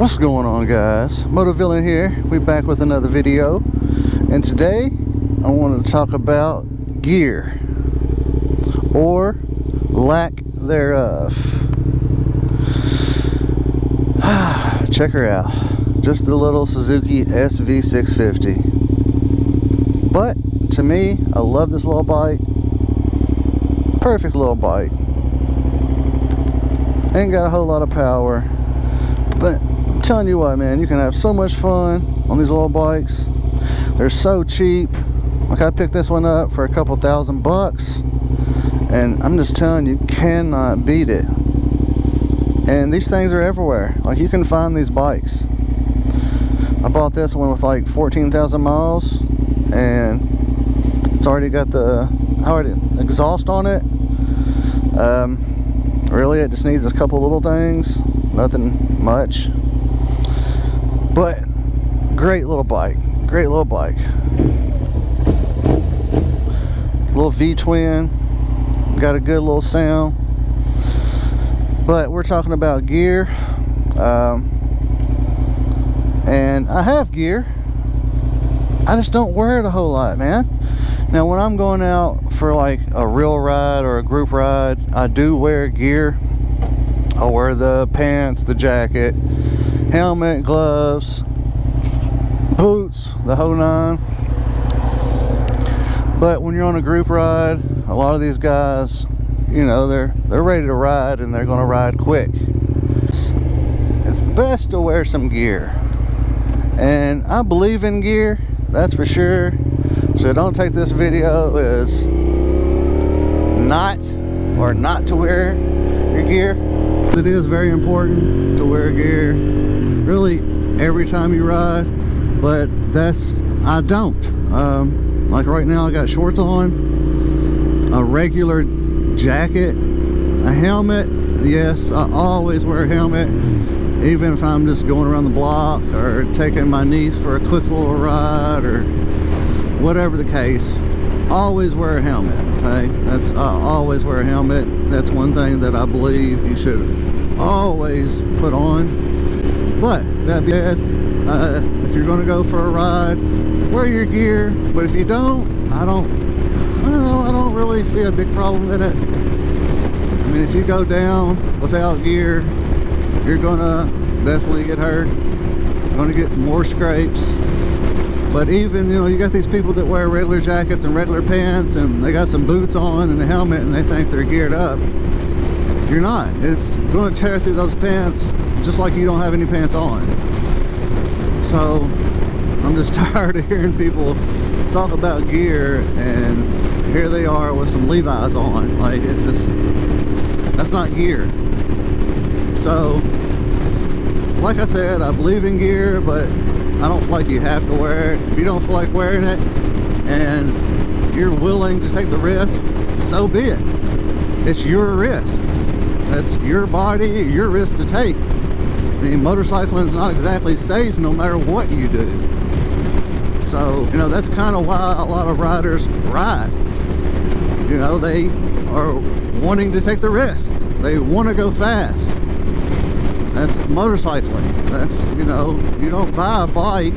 What's going on, guys? Motovillain here. We back with another video, and today I wanted to talk about gear or lack thereof. Check her out. Just the little Suzuki SV650. But to me, I love this little bike. Perfect little bike. Ain't got a whole lot of power, but I'm telling you what, man, you can have so much fun on these little bikes. They're so cheap. Like, I picked this one up for a couple $1,000, and I'm just telling you, cannot beat it. And these things are everywhere. Like, you can find these bikes. I bought this one with like 14,000 miles, and it's already got the exhaust on it. Really, it just needs a couple little things, nothing much. But great little bike, great little bike. Little V-twin, got a good little sound. But we're talking about gear, and I have gear. I just don't wear it a whole lot, man. Now, when I'm going out for like a real ride or a group ride, I do wear gear. I'll wear the pants, the jacket, helmet, gloves, boots, the whole nine. But when you're on a group ride, a lot of these guys, you know, they're ready to ride, and they're gonna ride quick. It's best to wear some gear, and I believe in gear, that's for sure. So don't take this video as not to wear your gear. It is very important to wear gear really every time you ride, but I don't. Like right now, I got shorts on, a regular jacket, a helmet. Yes, I always wear a helmet, even if I'm just going around the block or taking my niece for a quick little ride or whatever the case. Always wear a helmet. Okay, I always wear a helmet. That's one thing that I believe you should always put on. But that being said, if you're going to go for a ride, wear your gear. But if you don't, I don't really see a big problem in it. I mean, if you go down without gear, you're gonna definitely get hurt. You're gonna get more scrapes. But even, you know, you got these people that wear regular jackets and regular pants, and they got some boots on and a helmet, and they think they're geared up. You're not. It's going to tear through those pants just like you don't have any pants on. So I'm just tired of hearing people talk about gear, and here they are with some Levi's on. Like, it's just, that's not gear. So like I said, I believe in gear, but I don't feel like you have to wear it. If you don't feel like wearing it and you're willing to take the risk, so be it. It's your risk. That's your body, your risk to take. I mean, motorcycling is not exactly safe no matter what you do. So, you know, that's kind of why a lot of riders ride. You know, they are wanting to take the risk. They want to go fast. That's motorcycling. That's, you know, you don't buy a bike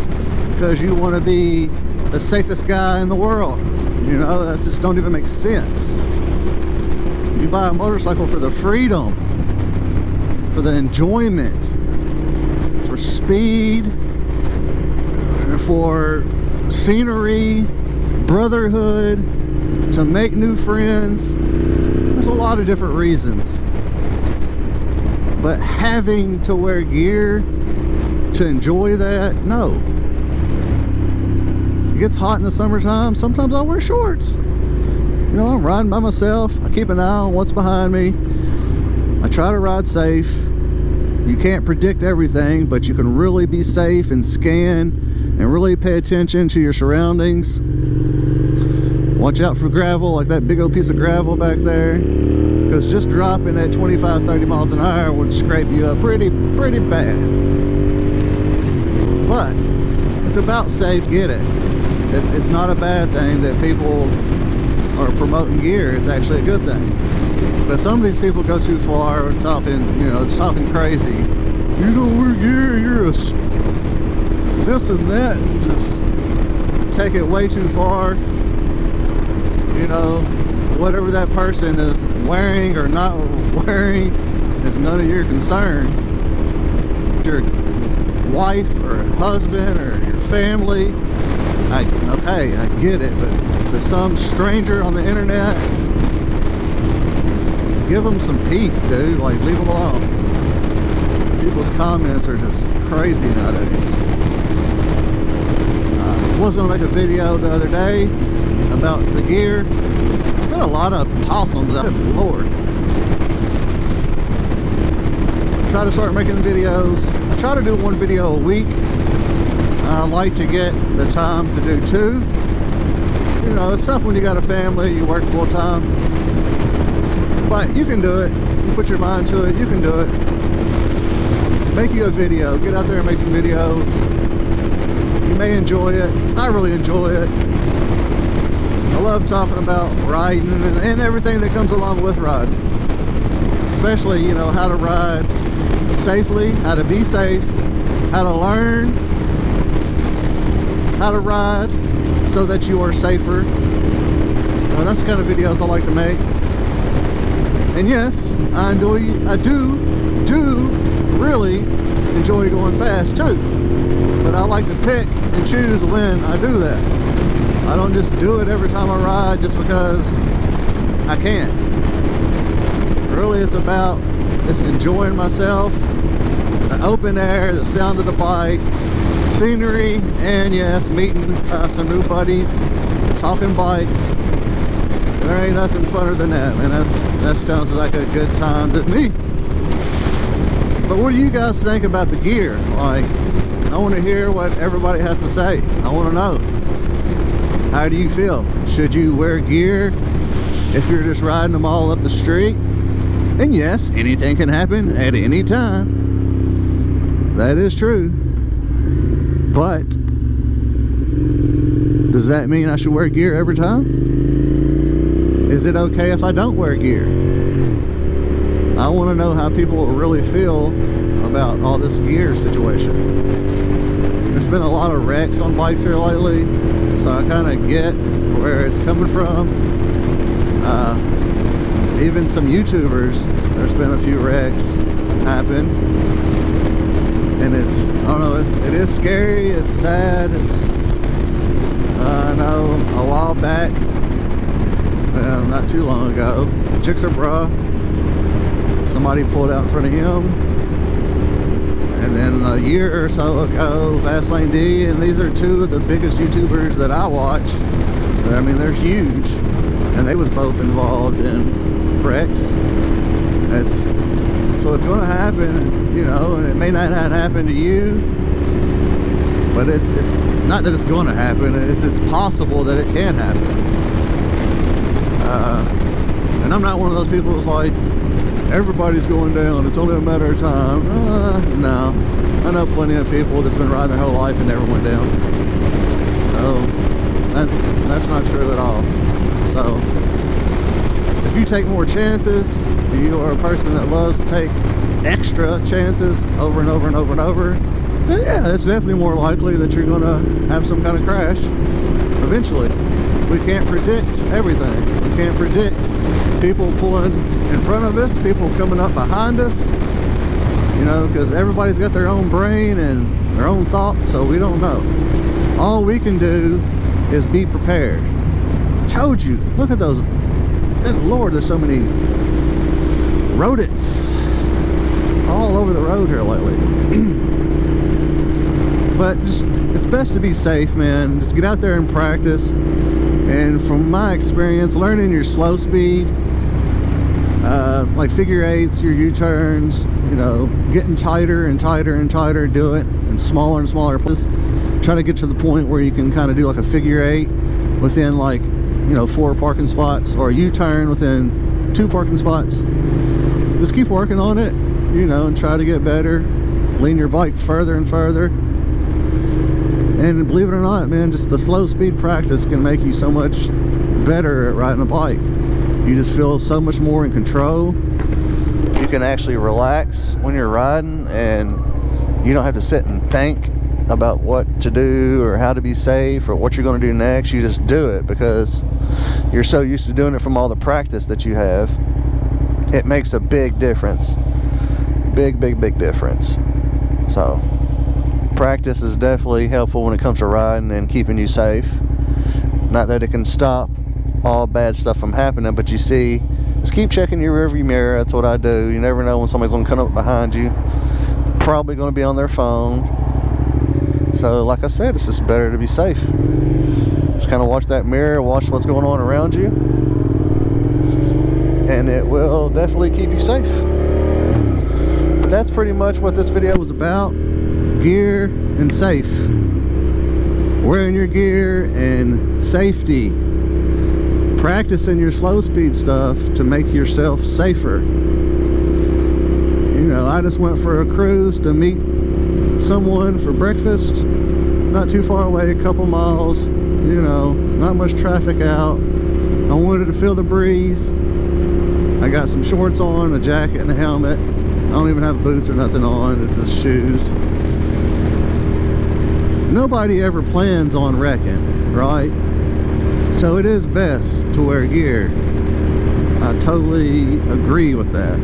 because you want to be the safest guy in the world. You know, that just don't even make sense. You buy a motorcycle for the freedom, for the enjoyment, for speed, for scenery, brotherhood, to make new friends. There's a lot of different reasons. But having to wear gear to enjoy that, no. It gets hot in the summertime. Sometimes I'll wear shorts. You know, I'm riding by myself. I keep an eye on what's behind me. I try to ride safe. You can't predict everything, but you can really be safe and scan and really pay attention to your surroundings. Watch out for gravel, like that big old piece of gravel back there, because just dropping at 25-30 miles an hour would scrape you up pretty bad. But it's about safe. Get it. It's not a bad thing that people are promoting gear. It's actually a good thing. But some of these people go too far, talking, you know, talking crazy. you don't wear gear, you're a this and that, and just take it way too far. You know, whatever that person is wearing or not wearing is none of your concern. Your wife or husband or your family, okay, I get it, but to some stranger on the internet, give them some peace, dude. Like, leave them alone. People's comments are just crazy nowadays. I was going to make a video the other day about the gear. There's been a lot of possums out. Good Lord. I try to start making videos. I try to do one video a week. I like to get the time to do two. You know, it's tough when you got a family, you work full time. But you can do it. You put your mind to it, you can do it. Make you a video. Get out there and make some videos. You may enjoy it. I really enjoy it. I love talking about riding and everything that comes along with riding. Especially, you know, how to ride safely, how to be safe, how to learn how to ride so that you are safer. Well, that's the kind of videos I like to make. And yes, I do really enjoy going fast too. But I like to pick and choose when I do that. I don't just do it every time I ride just because I can. Really, it's about just enjoying myself, the open air, the sound of the bike, scenery, and yes, meeting some new buddies, talking bikes. There ain't nothing funner than that, man. That sounds like a good time to me. But what do you guys think about the gear? Like, I want to hear what everybody has to say. I want to know. How do you feel? Should you wear gear if you're just riding them all up the street? And yes, anything can happen at any time. That is true. But does that mean I should wear gear every time? Is it okay if I don't wear gear? I want to know how people really feel about all this gear situation. There's been a lot of wrecks on bikes here lately, so I kind of get where it's coming from. Even some YouTubers, there's been a few wrecks happen, and it's, I don't know, it is scary, it's sad. I know a while back, not too long ago, Jixerbra, somebody pulled out in front of him, and then a year or so ago, Fastlane D, and these are two of the biggest YouTubers that I watch. I mean, they're huge, and they was both involved in wrecks. So it's going to happen, you know, and it may not happen to you, but it's not that it's going to happen, it's just possible that it can happen. And I'm not one of those people who's like, everybody's going down, it's only a matter of time. No, I know plenty of people that's been riding their whole life and never went down. So that's not true at all. So if you take more chances, if you are a person that loves to take extra chances over and over and over and over, then yeah, it's definitely more likely that you're going to have some kind of crash eventually. We can't predict everything. We can't predict people pulling in front of us, people coming up behind us, you know, because everybody's got their own brain and their own thoughts, so we don't know. All we can do is be prepared. I told you, look at those. Good Lord, there's so many rodents all over the road here lately. But just, it's best to be safe, man. Just get out there and practice. And from my experience, learning your slow speed, like figure eights, your U-turns, you know, getting tighter and tighter and tighter, do it in smaller and smaller places. Try to get to the point where you can kind of do like a figure eight within, like, you know, 4 parking spots, or a U-turn within 2 parking spots. Just keep working on it, you know, and try to get better. Lean your bike further and further. And believe it or not, man, just the slow speed practice can make you so much better at riding a bike. You just feel so much more in control. You can actually relax when you're riding, and you don't have to sit and think about what to do or how to be safe or what you're going to do next. You just do it because you're so used to doing it from all the practice that you have. It makes a big difference. Big difference. So practice is definitely helpful when it comes to riding and keeping you safe. Not that it can stop all bad stuff from happening, but you see, just keep checking your rearview mirror. That's what I do. You never know when somebody's going to come up behind you, probably going to be on their phone. So like I said, it's just better to be safe. Just kind of watch that mirror, watch what's going on around you, and it will definitely keep you safe. But that's pretty much what this video was about. Gear and safe. Wearing your gear and safety. Practicing your slow speed stuff to make yourself safer. You know, I just went for a cruise to meet someone for breakfast, not too far away, a couple miles, you know, not much traffic out. I wanted to feel the breeze. I got some shorts on, a jacket and a helmet. I don't even have boots or nothing on, it's just shoes. Nobody ever plans on wrecking, right? So it is best to wear gear. I totally agree with that.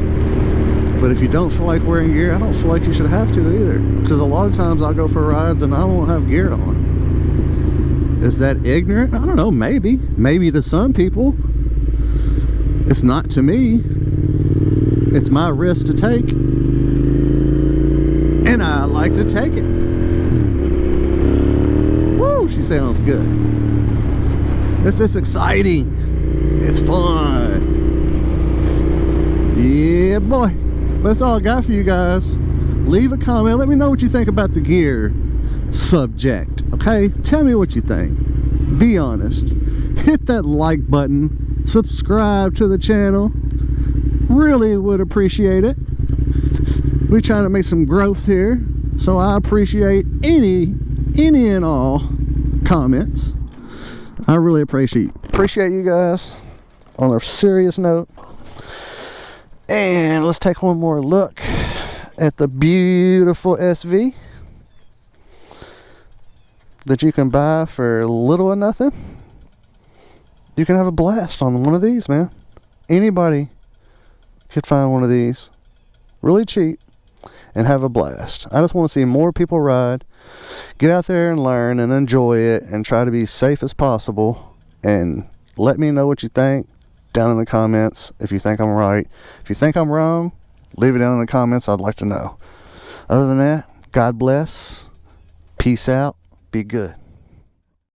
But if you don't feel like wearing gear, I don't feel like you should have to either. Because a lot of times I'll go for rides and I won't have gear on. Is that ignorant? I don't know, maybe. Maybe to some people. It's not to me. It's my risk to take. And I like to take it. Woo, she sounds good. This is exciting. It's fun. Yeah, boy. That's all I got for you guys. Leave a comment. Let me know what you think about the gear subject. Okay? Tell me what you think. Be honest. Hit that like button. Subscribe to the channel. Really would appreciate it. We're trying to make some growth here. So I appreciate any and all comments. I really appreciate you guys. On a serious note. And let's take one more look at the beautiful SV that you can buy for little or nothing. You can have a blast on one of these, man. Anybody could find one of these really cheap and have a blast. I just want to see more people ride. Get out there and learn and enjoy it and try to be safe as possible. And let me know what you think down in the comments. If you think I'm right, if you think I'm wrong, leave it down in the comments. I'd like to know. Other than that, God bless, peace out, be good.